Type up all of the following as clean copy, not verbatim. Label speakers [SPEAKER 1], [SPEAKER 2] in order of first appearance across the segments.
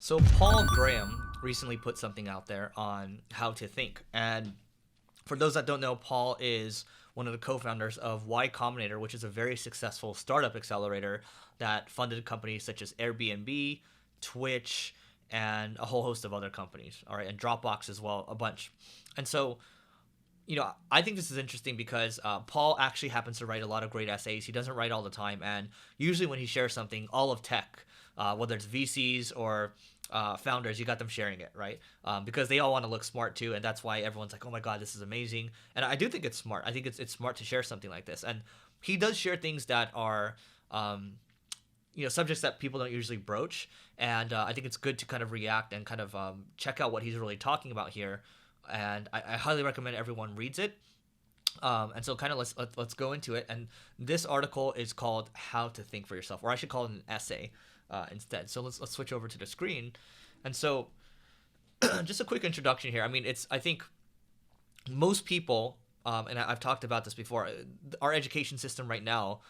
[SPEAKER 1] So Paul Graham recently put something out there on how to think. And for those that don't know, Paul is one of the co-founders of Y Combinator, which is a very successful startup accelerator that funded companies such as Airbnb, Twitch, and a whole host of other companies. All right, and Dropbox as well, a bunch. And so I think this is interesting because Paul actually happens to write a lot of great essays. He doesn't write all the time, and usually when he shares something, all of tech, whether it's VCs or founders, you got them sharing it, right? Because they all want to look smart too, and that's why everyone's like, "Oh my God, this is amazing!" And I do think it's smart. I think it's smart to share something like this, and he does share things that are. Subjects that people don't usually broach, and I think it's good to kind of react and kind of check out what he's really talking about here, and I highly recommend everyone reads it. And so kind of let's go into it. And this article is called "How to Think for Yourself," or I should call it an essay instead. So let's switch over to the screen. And so just a quick introduction here. I mean, I think most people, and I've talked about this before. Our education system right now,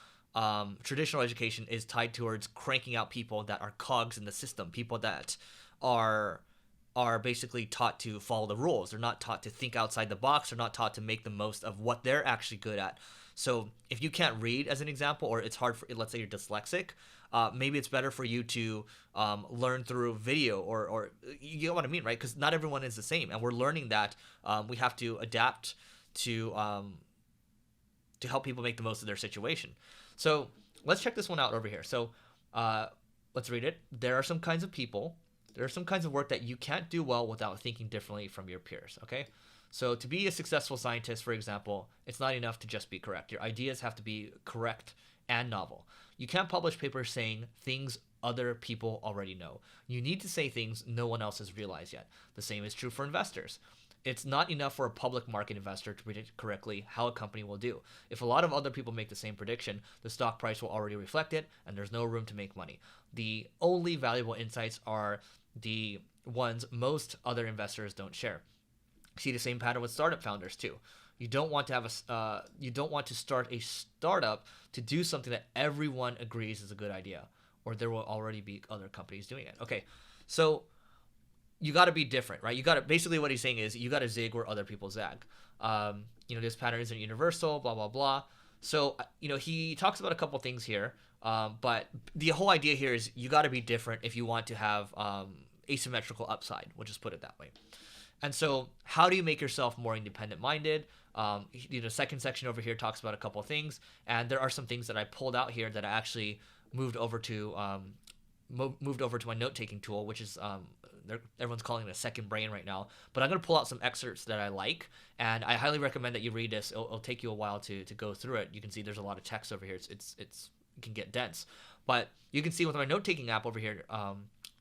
[SPEAKER 1] traditional education, is tied towards cranking out people that are cogs in the system, people that are are basically taught to follow the rules. They're not taught to think outside the box. They're not taught to make the most of what they're actually good at. So if you can't read, as an example, or it's hard for, let's say you're dyslexic, maybe it's better for you to learn through video, or you know what I mean, right? Because not everyone is the same, and we're learning that we have to adapt to help people make the most of their situation. So let's check this one out over here. So let's read it. There are some kinds of people, there are some kinds of work that you can't do well without thinking differently from your peers, okay? So to be a successful scientist, for example, it's not enough to just be correct. Your ideas have to be correct and novel. You can't publish papers saying things other people already know. You need to say things no one else has realized yet. The same is true for investors. It's not enough for a public market investor to predict correctly how a company will do. If a lot of other people make the same prediction, the stock price will already reflect it, and there's no room to make money. The only valuable insights are the ones most other investors don't share. See the same pattern with startup founders too. You don't want to start a startup to do something that everyone agrees is a good idea, or there will already be other companies doing it. Okay, so you got to be different, right? You got to, basically what he's saying is you got to zig where other people zag. This pattern isn't universal, blah blah blah. So he talks about a couple things here, but the whole idea here is you got to be different if you want to have asymmetrical upside. We'll just put it that way. And so, how do you make yourself more independent-minded? Second section over here talks about a couple of things, and there are some things that I pulled out here that I actually moved over to my note-taking tool, which is everyone's calling it a second brain right now. But I'm going to pull out some excerpts that I like, and I highly recommend that you read this. It'll take you a while to go through it. You can see there's a lot of text over here. It can get dense, but you can see with my note-taking app over here,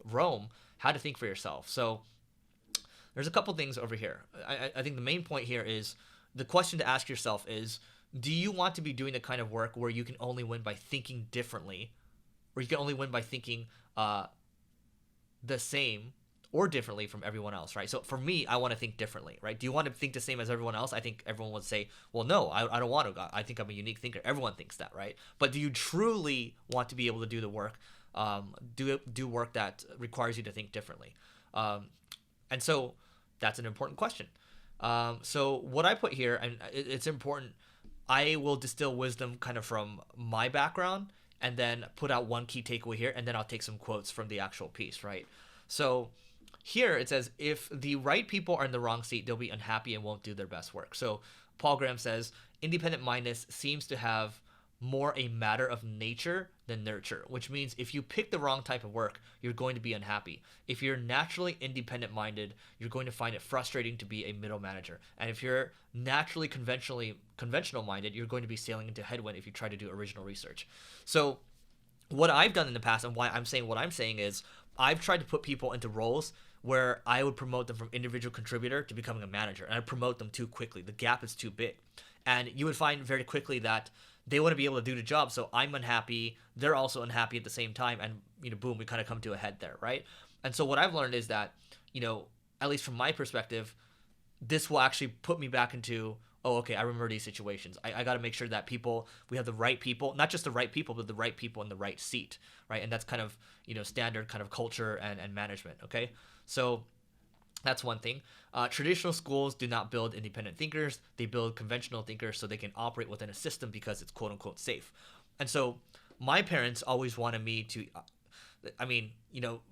[SPEAKER 1] Rome, how to think for yourself. So there's a couple things over here. I think the main point here is the question to ask yourself is, do you want to be doing the kind of work where you can only win by thinking differently, or you can only win by thinking the same or differently from everyone else, right? So for me, I want to think differently, right? Do you want to think the same as everyone else? I think everyone would say, well, no, I don't want to. I think I'm a unique thinker. Everyone thinks that, right? But do you truly want to be able to do the work, do work that requires you to think differently? And so that's an important question. So what I put here, and it's important, I will distill wisdom kind of from my background and then put out one key takeaway here, and then I'll take some quotes from the actual piece, right? So here it says, if the right people are in the wrong seat, they'll be unhappy and won't do their best work. So Paul Graham says, independent mindedness seems to have more a matter of nature than nurture, which means if you pick the wrong type of work, you're going to be unhappy. If you're naturally independent minded, you're going to find it frustrating to be a middle manager. And if you're naturally conventional minded, you're going to be sailing into headwind if you try to do original research. So what I've done in the past, and why I'm saying what I'm saying, is I've tried to put people into roles where I would promote them from individual contributor to becoming a manager, and I promote them too quickly. The gap is too big. And you would find very quickly that they want to be able to do the job, so I'm unhappy, they're also unhappy at the same time, and boom, we kind of come to a head there, right? And so what I've learned is that, at least from my perspective, this will actually put me back into, oh, okay, I remember these situations. I got to make sure that we have the right people, not just the right people, but the right people in the right seat, right? And that's kind of, standard kind of culture and management, okay? So that's one thing. Traditional schools do not build independent thinkers. They build conventional thinkers so they can operate within a system because it's quote unquote safe. And so my parents always wanted me to,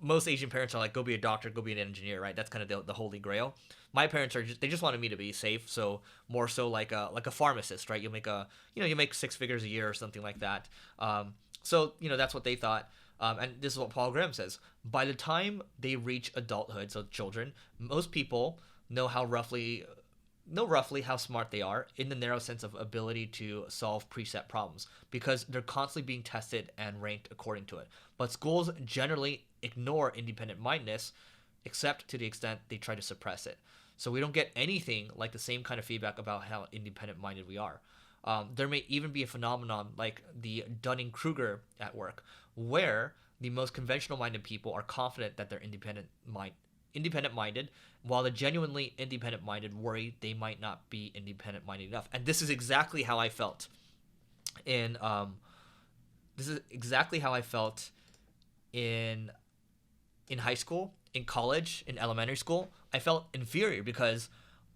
[SPEAKER 1] most Asian parents are like, go be a doctor, go be an engineer, right? That's kind of the holy grail. My parents they just wanted me to be safe. So more so like a pharmacist, right? You make 6 figures a year or something like that. So that's what they thought. And this is what Paul Graham says. By the time they reach adulthood, so children, most people know roughly how smart they are in the narrow sense of ability to solve preset problems because they're constantly being tested and ranked according to it. But schools generally ignore independent mindedness except to the extent they try to suppress it. So we don't get anything like the same kind of feedback about how independent minded we are. There may even be a phenomenon like the Dunning-Kruger at work, where the most conventional-minded people are confident that they're independent-minded, while the genuinely independent-minded worry they might not be independent-minded enough. And this is exactly how I felt in high school, in college, in elementary school. I felt inferior because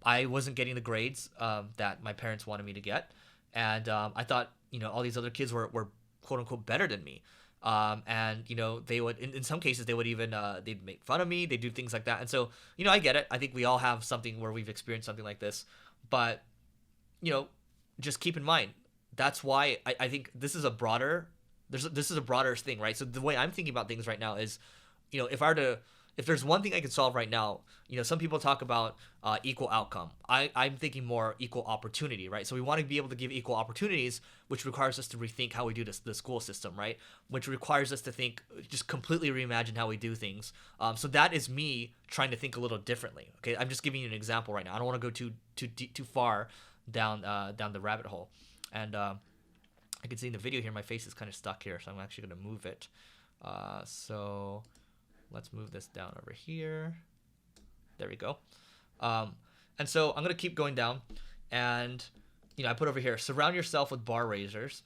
[SPEAKER 1] I wasn't getting the grades that my parents wanted me to get. And I thought, all these other kids were quote unquote better than me. And they would, in some cases, they would even, they'd make fun of me. They do things like that. And so, I get it. I think we all have something where we've experienced something like this, but, just keep in mind, that's why I think this is a broader thing, right? So the way I'm thinking about things right now is, if there's one thing I could solve right now, some people talk about equal outcome. I'm thinking more equal opportunity, right? So we want to be able to give equal opportunities, which requires us to rethink how we do the school system, right? Which requires us to just completely reimagine how we do things. So that is me trying to think a little differently. Okay, I'm just giving you an example right now. I don't want to go too far down the rabbit hole. And I can see in the video here, my face is kind of stuck here, so I'm actually going to move it. So let's move this down over here. There we go. And so I'm going to keep going down. And, I put over here, surround yourself with bar raisers,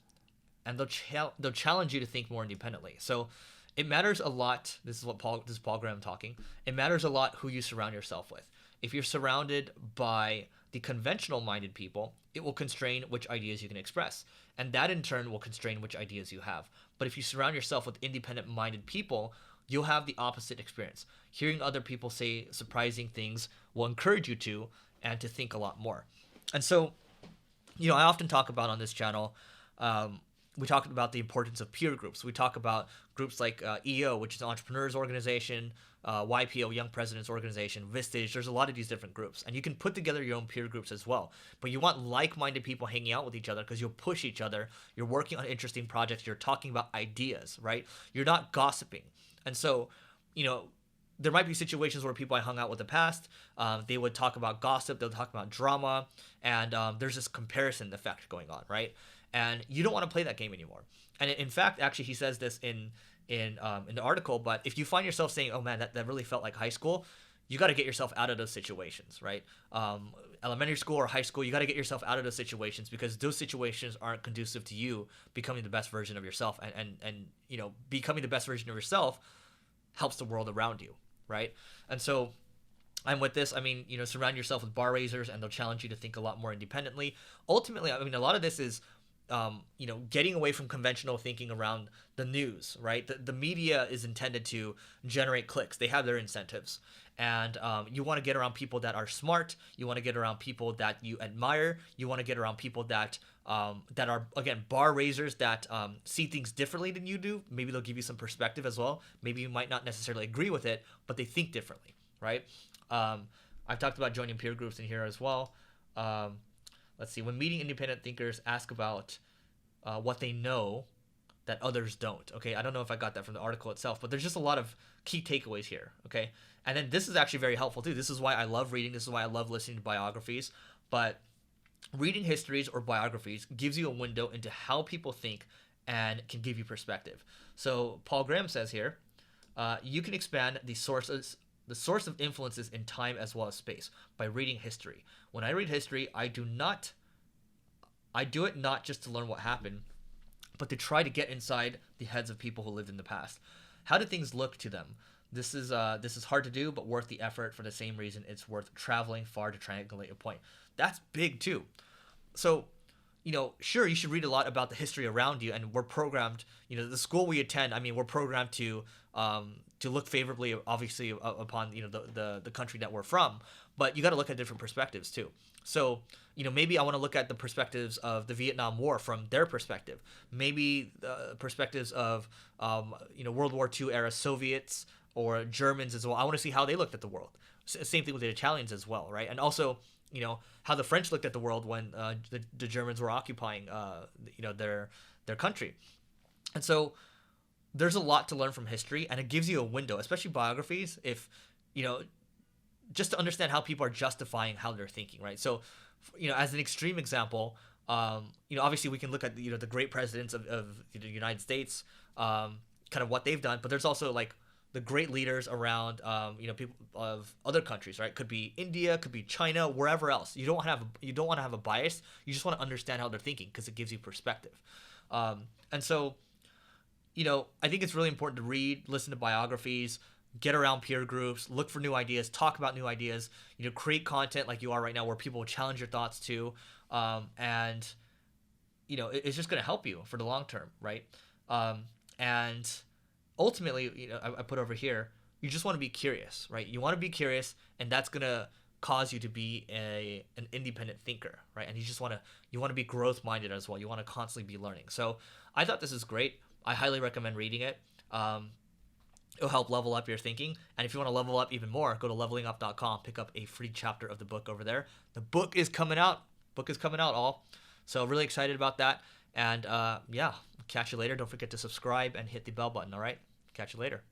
[SPEAKER 1] and they'll challenge you to think more independently. So it matters a lot. This is Paul Graham talking. It matters a lot who you surround yourself with. If you're surrounded by the conventional-minded people, it will constrain which ideas you can express. And that, in turn, will constrain which ideas you have. But if you surround yourself with independent-minded people, you'll have the opposite experience. Hearing other people say surprising things will encourage you to think a lot more. And so, I often talk about on this channel, we talk about the importance of peer groups. We talk about groups like EO, which is an entrepreneurs organization, YPO, Young Presidents Organization, Vistage. There's a lot of these different groups, and you can put together your own peer groups as well. But you want like-minded people hanging out with each other because you'll push each other. You're working on interesting projects. You're talking about ideas, right? You're not gossiping. And so, there might be situations where people I hung out with in the past, they would talk about gossip, they'll talk about drama, and there's this comparison effect going on, right? And you don't want to play that game anymore. And in fact, actually, he says this in the article, but if you find yourself saying, oh man, that really felt like high school, you got to get yourself out of those situations, right? Elementary school or high school, you got to get yourself out of those situations because those situations aren't conducive to you becoming the best version of yourself. And becoming the best version of yourself helps the world around you, right? And so I'm with this. Surround yourself with bar raisers and they'll challenge you to think a lot more independently. Ultimately, a lot of this is, getting away from conventional thinking around the news, right? The media is intended to generate clicks. They have their incentives. And you want to get around people that are smart. You want to get around people that you admire. You want to get around people that are, again, bar raisers that see things differently than you do. Maybe they'll give you some perspective as well. Maybe you might not necessarily agree with it, but they think differently, right? I've talked about joining peer groups in here as well. Let's see. When meeting independent thinkers, ask about what they know that others don't. Okay, I don't know if I got that from the article itself, but there's just a lot of key takeaways here. Okay, and then this is actually very helpful too. This is why I love reading. This is why I love listening to biographies. But reading histories or biographies gives you a window into how people think and can give you perspective. So Paul Graham says here, you can expand the source of influences in time as well as space by reading history. When I read history, I do not I do it not just to learn what happened, but to try to get inside the heads of people who lived in the past. How did things look to them? This is hard to do, but worth the effort for the same reason it's worth traveling far to triangulate a point. That's big too. So, sure, you should read a lot about the history around you, and we're programmed. The school we attend. I mean, we're programmed to look favorably, obviously, upon the country that we're from. But you got to look at different perspectives too. So, maybe I want to look at the perspectives of the Vietnam War from their perspective. Maybe perspectives of World War II era Soviets or Germans as well. I want to see how they looked at the world. Same thing with the Italians as well, right? And also, how the French looked at the world when the Germans were occupying their country. And so there's a lot to learn from history, and it gives you a window, especially biographies, if just to understand how people are justifying how they're thinking, right? So, as an extreme example, obviously we can look at the great presidents of the United States, kind of what they've done, but there's also like the great leaders around, people of other countries, right? Could be India, could be China, wherever else. You don't want to have a bias. You just want to understand how they're thinking because it gives you perspective. And so, I think it's really important to read, listen to biographies, get around peer groups, look for new ideas, talk about new ideas, create content like you are right now where people will challenge your thoughts too. And it's just going to help you for the long term, right? And ultimately, I put over here, you just want to be curious, right? You want to be curious, and that's going to cause you to be an independent thinker, right? And you want to be growth minded as well. You want to constantly be learning. So I thought this is great. I highly recommend reading it. It'll help level up your thinking. And if you want to level up even more, go to levelingup.com, pick up a free chapter of the book over there. The book is coming out. All. So really excited about that. And catch you later. Don't forget to subscribe and hit the bell button. All right. Catch you later.